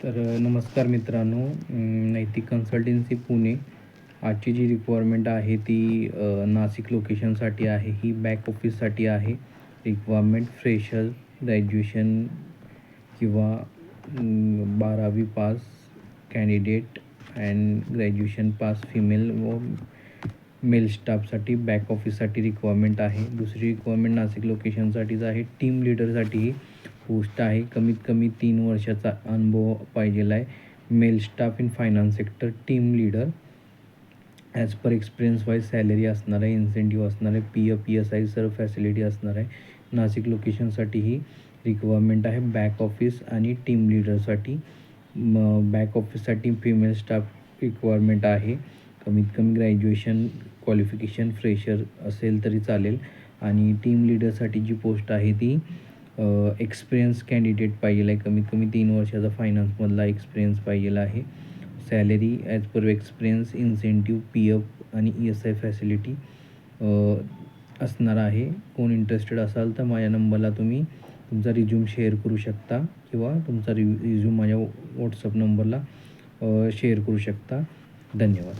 नमस्कार मित्रांनो, नैतिक कन्सल्टन्सी पुणे. आजची जी रिक्वायरमेंट आहे ती नाशिक लोकेशनसाठी आहे. ही बॅक ऑफिससाठी आहे. रिक्वायरमेंट फ्रेशर, ग्रॅज्युएशन किंवा 12वी pass candidate and graduation pass female व मेल स्टाफसाठी बॅक ऑफिससाठी रिक्वायरमेंट आहे. दुसरी रिक्वायरमेंट नाशिक लोकेशनसाठीच आहे. टीम लीडरसाठी पोस्ट आहे. कमीत कमी 3 वर्षाचा अनुभव पाहिजेला आहे. Mail staff in finance sector team leader. As per experience wise salary असणार आहे, इन्सेंटिव्ह असणार आहे, PF PSI सर्व फॅसिलिटी असणार आहे. नाशिक लोकेशनसाठी ही रिक्वायरमेंट आहे. बॅक ऑफिस आणि टीम लीडरसाठी. बॅक ऑफिससाठी फिमेल स्टाफ रिक्वायरमेंट आहे. कमीत कमी ग्रॅज्युएशन क्वालिफिकेशन फ्रेशर असेल तरी चालेल. आणि टीम लीडरसाठी जी पोस्ट आहे ती एक्सपिरियन्स कॅन्डिडेट पाहिजे आहे. कमीत कमी 3 वर्षाचा फायनान्समधला एक्सपिरियन्स पाहिजेला आहे. Salary as per experience, incentive, PF आणि ESI फॅसिलिटी असणार आहे. कोण इंटरेस्टेड असाल तर माझ्या नंबरला तुम्ही तुमचा रिझ्यूम शेअर करू शकता किंवा तुमचा रिझ्यूम माझ्या व्हॉट्सअप नंबरला शेअर करू शकता. धन्यवाद.